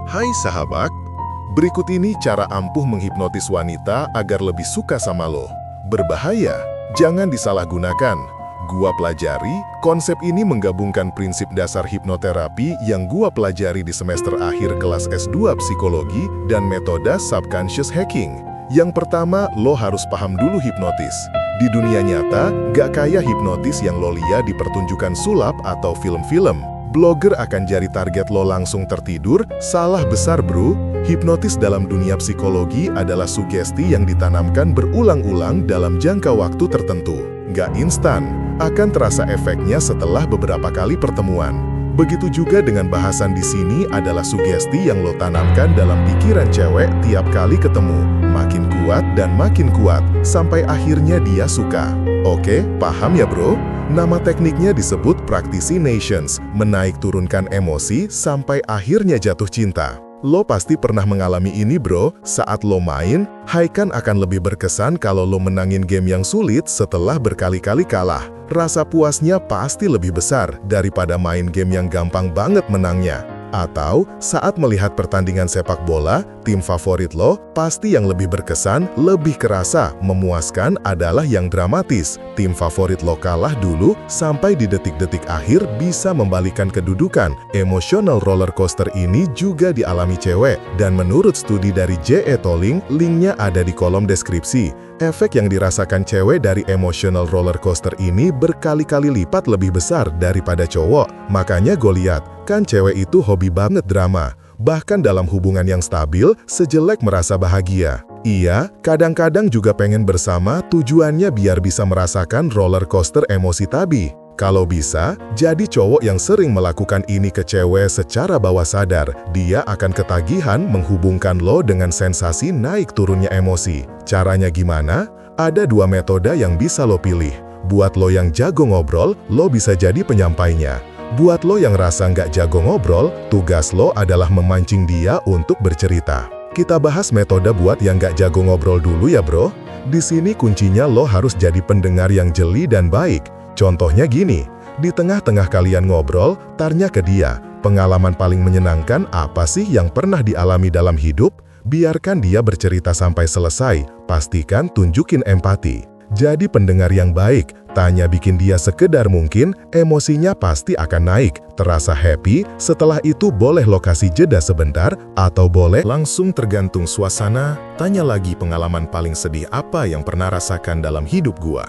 Hai sahabat, berikut ini cara ampuh menghipnotis wanita agar lebih suka sama lo. Berbahaya, jangan disalahgunakan. Gua pelajari, konsep ini menggabungkan prinsip dasar hipnoterapi yang gua pelajari di semester akhir kelas S2 Psikologi dan metode subconscious hacking. Yang pertama, lo harus paham dulu hipnotis. Di dunia nyata, gak kayak hipnotis yang lo lihat di pertunjukan sulap atau film-film. Blogger akan jadi target lo langsung tertidur, salah besar bro. Hipnotis dalam dunia psikologi adalah sugesti yang ditanamkan berulang-ulang dalam jangka waktu tertentu. Gak instan, akan terasa efeknya setelah beberapa kali pertemuan. Begitu juga dengan bahasan di sini adalah sugesti yang lo tanamkan dalam pikiran cewek tiap kali ketemu. Makin kuat, sampai akhirnya dia suka. Oke, paham ya bro? Nama tekniknya disebut Practicinations, menaik turunkan emosi sampai akhirnya jatuh cinta. Lo pasti pernah mengalami ini bro, saat lo main, haikan akan lebih berkesan kalau lo menangin game yang sulit setelah berkali-kali kalah. Rasa puasnya pasti lebih besar daripada main game yang gampang banget menangnya. Atau saat melihat pertandingan sepak bola, tim favorit lo pasti yang lebih berkesan, lebih kerasa, memuaskan adalah yang dramatis. Tim favorit lo kalah dulu sampai di detik-detik akhir bisa membalikan kedudukan. Emotional roller coaster ini juga dialami cewek. Dan menurut studi dari J.E. Tolling, linknya ada di kolom deskripsi. Efek yang dirasakan cewek dari emotional roller coaster ini berkali-kali lipat lebih besar daripada cowok. Makanya gue lihat, kan cewek itu hobi banget drama. Bahkan dalam hubungan yang stabil, sejelek merasa bahagia. Iya, kadang-kadang juga pengen bersama, tujuannya biar bisa merasakan roller coaster emosi tadi. Kalau bisa, jadi cowok yang sering melakukan ini ke cewek secara bawah sadar, dia akan ketagihan menghubungkan lo dengan sensasi naik turunnya emosi. Caranya gimana? Ada dua metode yang bisa lo pilih. Buat lo yang jago ngobrol, lo bisa jadi penyampainya. Buat lo yang rasa nggak jago ngobrol, tugas lo adalah memancing dia untuk bercerita. Kita bahas metode buat yang nggak jago ngobrol dulu ya bro. Di sini kuncinya lo harus jadi pendengar yang jeli dan baik. Contohnya gini, di tengah-tengah kalian ngobrol, tanya ke dia, pengalaman paling menyenangkan apa sih yang pernah dialami dalam hidup? Biarkan dia bercerita sampai selesai, pastikan tunjukin empati. Jadi pendengar yang baik, tanya bikin dia sekedar mungkin, emosinya pasti akan naik, terasa happy, setelah itu boleh lokasi jeda sebentar, atau boleh langsung tergantung suasana, tanya lagi pengalaman paling sedih apa yang pernah rasakan dalam hidup gua.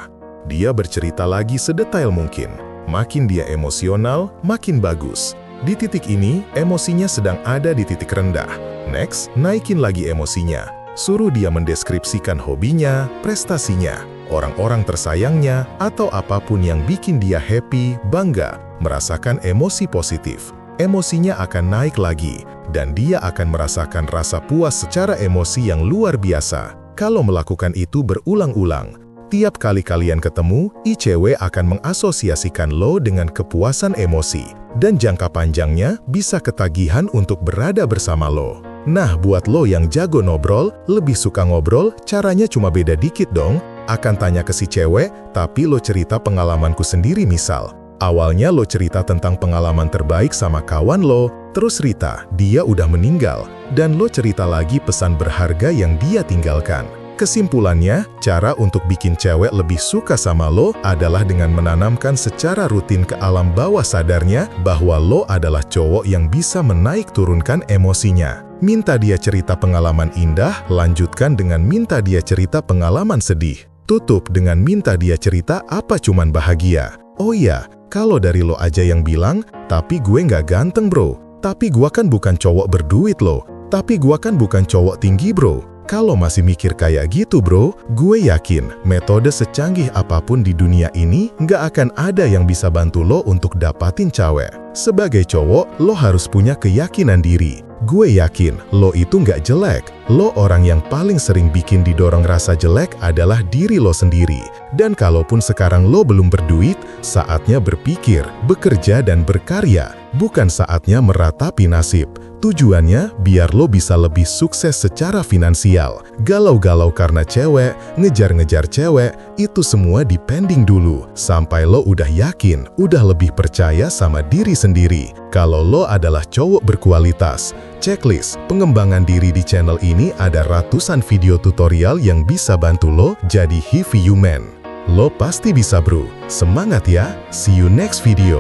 Dia bercerita lagi sedetail mungkin. Makin dia emosional, makin bagus. Di titik ini, emosinya sedang ada di titik rendah. Next, naikin lagi emosinya. Suruh dia mendeskripsikan hobinya, prestasinya, orang-orang tersayangnya, atau apapun yang bikin dia happy, bangga, merasakan emosi positif. Emosinya akan naik lagi, dan dia akan merasakan rasa puas secara emosi yang luar biasa. Kalau melakukan itu berulang-ulang, tiap kali kalian ketemu, cewek akan mengasosiasikan lo dengan kepuasan emosi. Dan jangka panjangnya bisa ketagihan untuk berada bersama lo. Nah, buat lo yang jago ngobrol, lebih suka ngobrol, caranya cuma beda dikit dong. Akan tanya ke si cewek, tapi lo cerita pengalamanku sendiri misal. Awalnya lo cerita tentang pengalaman terbaik sama kawan lo, terus cerita, dia udah meninggal. Dan lo cerita lagi pesan berharga yang dia tinggalkan. Kesimpulannya, cara untuk bikin cewek lebih suka sama lo adalah dengan menanamkan secara rutin ke alam bawah sadarnya bahwa lo adalah cowok yang bisa menaik turunkan emosinya. Minta dia cerita pengalaman indah, lanjutkan dengan minta dia cerita pengalaman sedih. Tutup dengan minta dia cerita apa cuman bahagia. Oh iya, kalau dari lo aja yang bilang, tapi gue nggak ganteng bro, tapi gue kan bukan cowok berduit lo, tapi gue kan bukan cowok tinggi bro. Kalau masih mikir kayak gitu bro, gue yakin metode secanggih apapun di dunia ini nggak akan ada yang bisa bantu lo untuk dapatin cewek. Sebagai cowok, lo harus punya keyakinan diri. Gue yakin lo itu nggak jelek. Lo orang yang paling sering bikin didorong rasa jelek adalah diri lo sendiri. Dan kalaupun sekarang lo belum berduit, saatnya berpikir, bekerja dan berkarya. bukan saatnya meratapi nasib. Tujuannya biar lo bisa lebih sukses secara finansial. Galau-galau karena cewek, ngejar-ngejar cewek, itu semua dipending dulu. Sampai lo udah yakin, udah lebih percaya sama diri sendiri. Kalau lo adalah cowok berkualitas. Checklist pengembangan diri di channel ini ada ratusan video tutorial yang bisa bantu lo jadi heavy human. Lo pasti bisa bro. Semangat ya. See you next video.